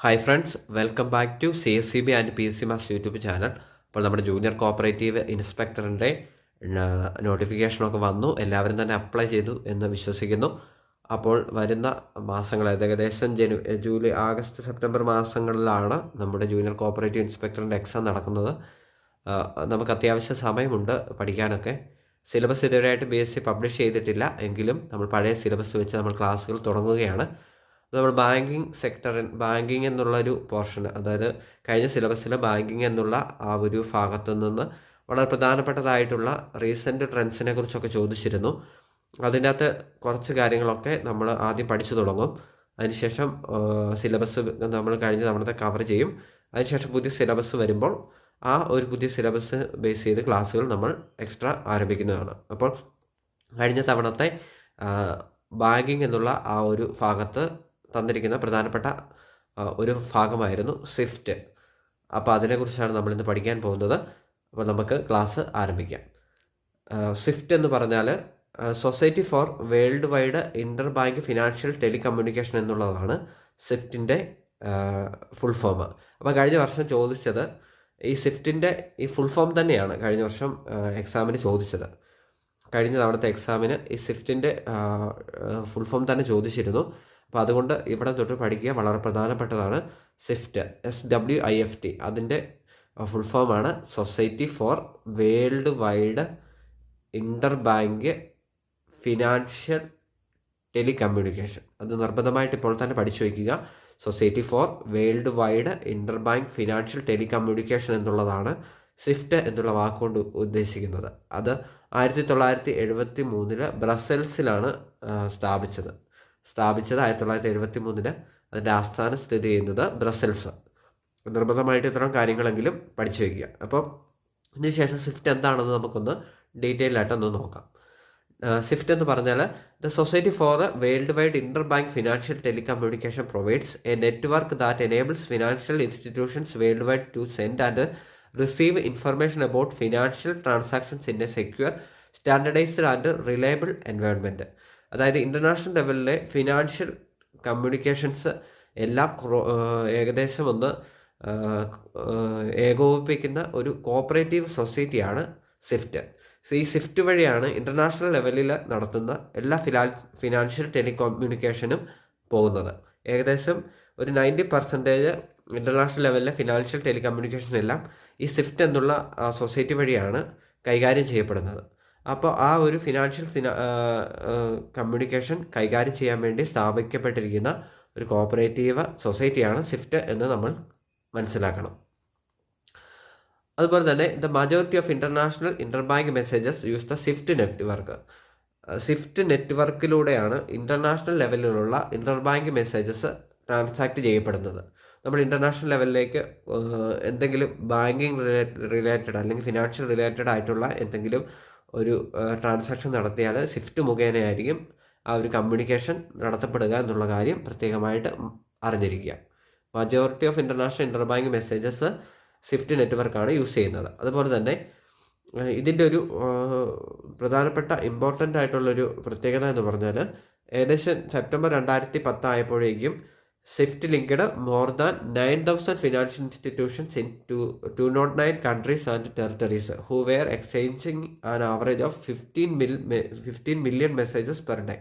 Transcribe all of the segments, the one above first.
Hi friends, welcome back to CSCB and PSC maths YouTube channel. അപ്പോൾ നമ്മുടെ junior cooperative ഇൻസ്പെക്ടറിൻ്റെ നോട്ടിഫിക്കേഷനൊക്കെ വന്നു. എല്ലാവരും തന്നെ അപ്ലൈ ചെയ്തു എന്ന് വിശ്വസിക്കുന്നു. അപ്പോൾ വരുന്ന മാസങ്ങൾ ഏകദേശം ജൂലൈ, ആഗസ്റ്റ്, സെപ്റ്റംബർ മാസങ്ങളിലാണ് നമ്മുടെ ജൂനിയർ കോപ്പറേറ്റീവ് ഇൻസ്പെക്ടറിൻ്റെ എക്സാം നടക്കുന്നത്. നമുക്ക് അത്യാവശ്യം സമയമുണ്ട് പഠിക്കാനൊക്കെ. സിലബസ് ഇതുവരെയായിട്ട് PSC പബ്ലിഷ് ചെയ്തിട്ടില്ല എങ്കിലും നമ്മൾ പഴയ സിലബസ് വെച്ച് നമ്മൾ ക്ലാസ്സുകൾ തുടങ്ങുകയാണ്. നമ്മൾ ബാങ്കിങ് എന്നുള്ളൊരു പോർഷൻ, അതായത് കഴിഞ്ഞ സിലബസിൽ ബാങ്കിങ് എന്നുള്ള ആ ഒരു ഭാഗത്തു നിന്ന് വളരെ പ്രധാനപ്പെട്ടതായിട്ടുള്ള റീസെൻറ്റ് ട്രെൻഡ്സിനെ കുറിച്ചൊക്കെ ചോദിച്ചിരുന്നു. അതിൻ്റെ അകത്ത് കുറച്ച് കാര്യങ്ങളൊക്കെ നമ്മൾ ആദ്യം പഠിച്ചു തുടങ്ങും. അതിനുശേഷം സിലബസ് നമ്മൾ കഴിഞ്ഞ തവണത്തെ കവർ ചെയ്യും. അതിനുശേഷം പുതിയ സിലബസ് വരുമ്പോൾ ആ ഒരു പുതിയ സിലബസ് ബേസ് ചെയ്ത് ക്ലാസ്സുകൾ നമ്മൾ എക്സ്ട്രാ ആരംഭിക്കുന്നതാണ്. അപ്പോൾ കഴിഞ്ഞ തവണത്തെ ബാങ്കിങ് എന്നുള്ള ആ ഒരു ഭാഗത്ത് തന്നിരിക്കുന്ന പ്രധാനപ്പെട്ട ഒരു ഭാഗമായിരുന്നു സ്വിഫ്റ്റ്. അപ്പോൾ അതിനെക്കുറിച്ചാണ് നമ്മളിന്ന് പഠിക്കാൻ പോകുന്നത്. അപ്പോൾ നമുക്ക് ക്ലാസ് ആരംഭിക്കാം. സ്വിഫ്റ്റ് എന്ന് പറഞ്ഞാൽ society for world wide inter bank financial telecommunication എന്നുള്ളതാണ് സ്വിഫ്റ്റിൻ്റെ ഫുൾ ഫോം. അപ്പോൾ കഴിഞ്ഞ വർഷം ചോദിച്ചത് ഈ സ്വിഫ്റ്റിൻ്റെ ഈ ഫുൾ ഫോം തന്നെയാണ് കഴിഞ്ഞ വർഷം എക്സാമിന് ചോദിച്ചത്. കഴിഞ്ഞ തവണത്തെ എക്സാമിന് ഈ സ്വിഫ്റ്റിൻ്റെ ഫുൾ ഫോം തന്നെ ചോദിച്ചിരുന്നു. അപ്പോൾ അതുകൊണ്ട് ഇവിടെ തൊട്ട് പഠിക്കുക വളരെ പ്രധാനപ്പെട്ടതാണ്. സ്വിഫ്റ്റ്, SWIFT, അതിൻ്റെ ഫുൾ ഫോമാണ് society for world wide inter bank financial telecommunication. അത് നിർബന്ധമായിട്ട് ഇപ്പോൾ തന്നെ പഠിച്ചു വയ്ക്കുക. Society for world wide inter bank financial telecommunication എന്നുള്ളതാണ് സ്വിഫ്റ്റ് എന്നുള്ള വാക്കുകൊണ്ട് ഉദ്ദേശിക്കുന്നത്. അത് 1973 ബ്രസൽസിലാണ് സ്ഥാപിച്ചത് 1973. അതിൻ്റെ ആസ്ഥാനം സ്ഥിതി ചെയ്യുന്നത് ബ്രസൽസ്. നിർബന്ധമായിട്ട് ഇത്തരം കാര്യങ്ങളെങ്കിലും പഠിച്ചു വയ്ക്കുക. അപ്പം ഇതിനുശേഷം സ്വിഫ്റ്റ് എന്താണെന്ന് നമുക്കൊന്ന് ഡീറ്റെയിൽ ആയിട്ടൊന്ന് നോക്കാം. സ്വിഫ്റ്റ് എന്ന് പറഞ്ഞാൽ the society for world wide inter bank financial telecommunication provides a network that enables financial institutions worldwide to send and receive information about financial transactions in a secure, standardised and reliable environment. അതായത് international ലെവലിലെ financial communications എല്ലാം ഏകദേശം ഒന്ന് ഏകോപിപ്പിക്കുന്ന ഒരു cooperative സൊസൈറ്റിയാണ് SWIFT. ഈ SWIFT വഴിയാണ് ഇൻ്റർനാഷണൽ ലെവലിൽ നടത്തുന്ന എല്ലാ ഫിനാൻഷ്യൽ ടെലികമ്മ്യൂണിക്കേഷനും പോകുന്നത്. ഏകദേശം ഒരു 90% ഇൻ്റർനാഷണൽ ലെവലിലെ ഫിനാൻഷ്യൽ ടെലികമ്മ്യൂണിക്കേഷൻ എല്ലാം ഈ സ്വിഫ്റ്റ് എന്നുള്ള സൊസൈറ്റി വഴിയാണ് കൈകാര്യം ചെയ്യപ്പെടുന്നത്. അപ്പോൾ ആ ഒരു ഫിനാൻഷ്യൽ കമ്മ്യൂണിക്കേഷൻ കൈകാര്യം ചെയ്യാൻ വേണ്ടി സ്ഥാപിക്കപ്പെട്ടിരിക്കുന്ന ഒരു കോപ്പറേറ്റീവ് സൊസൈറ്റിയാണ് സ്വിഫ്റ്റ് എന്ന് നമ്മൾ മനസ്സിലാക്കണം. അതുപോലെ തന്നെ the majority of international interbank messages use the SWIFT network. SWIFT നെറ്റ്വർക്കിലൂടെയാണ് ഇൻ്റർനാഷണൽ ലെവലിലുള്ള ഇൻ്റർബാങ്ക് മെസ്സേജസ് ട്രാൻസാക്ട് ചെയ്യപ്പെടുന്നത്. നമ്മൾ ഇൻ്റർനാഷണൽ ലെവലിലേക്ക് എന്തെങ്കിലും ബാങ്കിങ് റിലേറ്റഡ് അല്ലെങ്കിൽ ഫിനാൻഷ്യൽ റിലേറ്റഡ് ആയിട്ടുള്ള എന്തെങ്കിലും ഒരു ട്രാൻസാക്ഷൻ നടത്തിയാൽ സ്വിഫ്റ്റ് മുഖേനയായിരിക്കും ആ ഒരു കമ്മ്യൂണിക്കേഷൻ നടത്തപ്പെടുക എന്നുള്ള കാര്യം പ്രത്യേകമായിട്ട് അറിഞ്ഞിരിക്കുക. Majority of international interbank messages SWIFT നെറ്റ്വർക്കാണ് യൂസ് ചെയ്യുന്നത്. അതുപോലെ തന്നെ ഇതിൻ്റെ ഒരു പ്രധാനപ്പെട്ട ഇമ്പോർട്ടൻ്റ് ആയിട്ടുള്ളൊരു പ്രത്യേകത എന്ന് പറഞ്ഞാൽ ഏകദേശം സെപ്റ്റംബർ 2010 ആയപ്പോഴേക്കും Swift linked more than 9,000 financial institutions in 209 countries and territories who were exchanging an average of 15 million messages per day.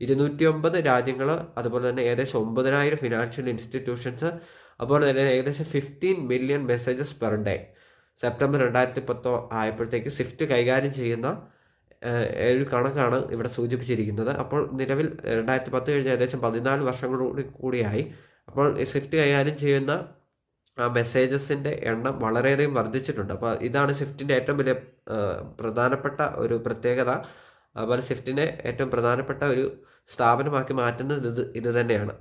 209 രാജ്യങ്ങൾ, അതുപോലെ തന്നെ ഏകദേശം 9,000 ഫിനാൻഷ്യൽ ഇൻസ്റ്റിറ്റ്യൂഷൻസ്, അതുപോലെ തന്നെ ഏകദേശം 15 million messages per day. September 2010 ആയപ്പോഴത്തേക്ക് സ്വിഫ്റ്റ് കൈകാര്യം ചെയ്യുന്ന ഒരു കണക്കാണ് ഇവിടെ സൂചിപ്പിച്ചിരിക്കുന്നത്. അപ്പോൾ നിലവിൽ 2010 കഴിഞ്ഞ് ഏകദേശം 14 വർഷങ്ങളോട് കൂടിയായി. അപ്പോൾ സ്വിഫ്റ്റ് കൈകാര്യം ചെയ്യുന്ന മെസ്സേജസിൻ്റെ എണ്ണം വളരെയധികം വർദ്ധിച്ചിട്ടുണ്ട്. അപ്പോൾ ഇതാണ് സ്വിഫ്റ്റിൻ്റെ ഏറ്റവും വലിയ പ്രധാനപ്പെട്ട ഒരു പ്രത്യേകത. അതുപോലെ സ്വിഫ്റ്റിനെ ഏറ്റവും പ്രധാനപ്പെട്ട ഒരു സ്ഥാപനമാക്കി മാറ്റുന്നത് ഇത് തന്നെയാണ്.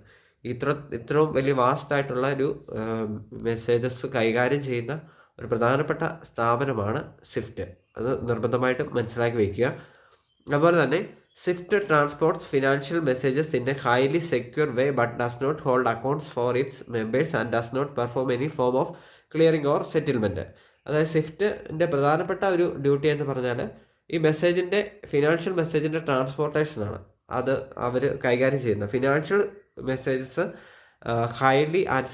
ഇത്രയും വലിയ വാസ്റ്റായിട്ടുള്ള ഒരു മെസ്സേജസ് കൈകാര്യം ചെയ്യുന്ന ഒരു പ്രധാനപ്പെട്ട സ്ഥാപനമാണ് സ്വിഫ്റ്റ്. അത് നിർബന്ധമായിട്ടും മനസ്സിലാക്കി വയ്ക്കുക. അതുപോലെ തന്നെ SWIFT transports financial messages in a highly secure way but does not hold accounts for its members and does not perform any form of clearing or settlement. അതായത് സ്വിഫ്റ്റിൻ്റെ പ്രധാനപ്പെട്ട ഒരു ഡ്യൂട്ടി എന്ന് പറഞ്ഞാൽ ഈ ഫിനാൻഷ്യൽ മെസ്സേജിൻ്റെ ട്രാൻസ്പോർട്ടേഷനാണ്. അത് അവർ കൈകാര്യം ചെയ്യുന്നത്. Financial messages highly and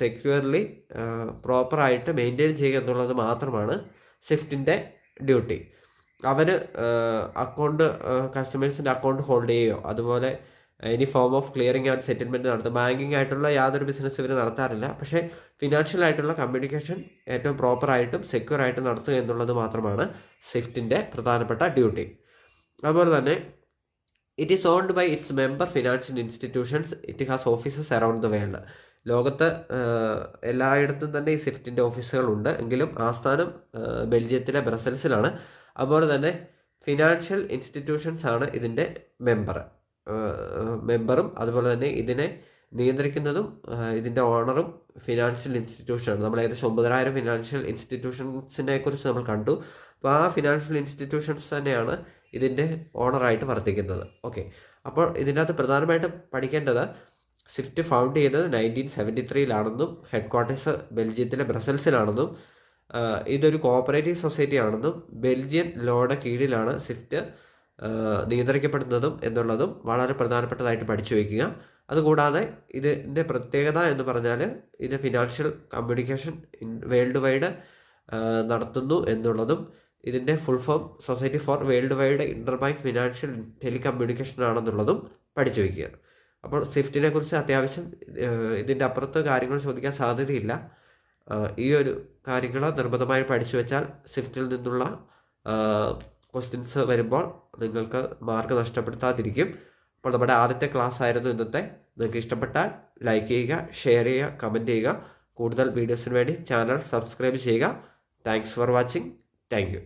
securely പ്രോപ്പറായിട്ട് മെയിൻറ്റെയിൻ ചെയ്യുക എന്നുള്ളത് മാത്രമാണ് സ്വിഫ്റ്റിൻ്റെ ഡ്യൂട്ടി. അവന് അക്കൗണ്ട് കസ്റ്റമേഴ്സിൻ്റെ അക്കൗണ്ട് ഹോൾഡ് ചെയ്യുകയോ അതുപോലെ any form of clearing and settlement നടത്തും. ബാങ്കിങ് ആയിട്ടുള്ള യാതൊരു ബിസിനസ് ഇവർ നടത്താറില്ല. പക്ഷേ ഫിനാൻഷ്യൽ ആയിട്ടുള്ള കമ്മ്യൂണിക്കേഷൻ ഏറ്റവും പ്രോപ്പറായിട്ടും സെക്യൂർ ആയിട്ടും നടത്തുക എന്നുള്ളത് മാത്രമാണ് സ്വിഫ്റ്റിൻ്റെ പ്രധാനപ്പെട്ട ഡ്യൂട്ടി. അതുപോലെ തന്നെ it is owned by its member financial institutions. It has offices around the world. ലോകത്ത് എല്ലായിടത്തും തന്നെ ഈ സ്വിഫ്റ്റിൻ്റെ ഓഫീസുകളുണ്ട്. എങ്കിലും ആസ്ഥാനം ബെൽജിയത്തിലെ ബ്രസൽസിലാണ്. അതുപോലെ തന്നെ ഫിനാൻഷ്യൽ ഇൻസ്റ്റിറ്റ്യൂഷൻസ് ആണ് ഇതിൻ്റെ മെമ്പറും അതുപോലെ തന്നെ ഇതിനെ നിയന്ത്രിക്കുന്നതും ഇതിൻ്റെ ഓണറും ഫിനാൻഷ്യൽ ഇൻസ്റ്റിറ്റ്യൂഷനാണ്. നമ്മൾ ഏകദേശം 9,000 ഫിനാൻഷ്യൽ ഇൻസ്റ്റിറ്റ്യൂഷൻസിനെ കുറിച്ച് നമ്മൾ കണ്ടു. അപ്പോൾ ആ ഫിനാൻഷ്യൽ ഇൻസ്റ്റിറ്റ്യൂഷൻസ് തന്നെയാണ് ഇതിൻ്റെ ഓണറായിട്ട് വർത്തിക്കുന്നത്. ഓക്കെ, അപ്പോൾ ഇതിനകത്ത് പ്രധാനമായിട്ടും പഠിക്കേണ്ടത് സ്വിഫ്റ്റ് ഫൗണ്ട് ചെയ്തത് 1973 ഹെഡ് ക്വാർട്ടേഴ്സ് ബെൽജിയത്തിലെ ബ്രസൽസിലാണെന്നും ഇതൊരു കോഓപ്പറേറ്റീവ് സൊസൈറ്റി ആണെന്നും ബെൽജിയൻ ലോയുടെ കീഴിലാണ് സ്വിഫ്റ്റ് നിയന്ത്രിക്കപ്പെടുന്നതും എന്നുള്ളതും വളരെ പ്രധാനപ്പെട്ടതായിട്ട് പഠിച്ചു വയ്ക്കുക. അതുകൂടാതെ ഇതിൻ്റെ പ്രത്യേകത എന്ന് പറഞ്ഞാൽ ഇത് ഫിനാൻഷ്യൽ കമ്മ്യൂണിക്കേഷൻ വേൾഡ് വൈഡ് നടത്തുന്നു എന്നുള്ളതും ഇതിൻ്റെ full form society for world wide interbank financial telecommunication ആണെന്നുള്ളതും പഠിച്ചു വയ്ക്കുക. അപ്പോൾ സ്വിഫ്റ്റിനെ കുറിച്ച് അത്യാവശ്യം ഇതിൻ്റെ അപ്പുറത്ത് കാര്യങ്ങൾ ചോദിക്കാൻ സാധ്യതയില്ല. ഈ ഒരു കാര്യങ്ങൾ നിർബന്ധമായി പഠിച്ചു വെച്ചാൽ സ്വിഫ്റ്റിൽ നിന്നുള്ള ക്വസ്റ്റ്യൻസ് വരുമ്പോൾ നിങ്ങൾക്ക് മാർക്ക് നഷ്ടപ്പെടുത്താതിരിക്കും. അപ്പോൾ നമ്മുടെ ആദ്യത്തെ ക്ലാസ് ആയിരുന്നു ഇന്നത്തെ. നിങ്ങൾക്ക് ഇഷ്ടപ്പെട്ടാൽ ലൈക്ക് ചെയ്യുക, ഷെയർ ചെയ്യുക, കമൻറ്റ് ചെയ്യുക. കൂടുതൽ വീഡിയോസിന് വേണ്ടി ചാനൽ സബ്സ്ക്രൈബ് ചെയ്യുക. Thanks for watching. Thank you.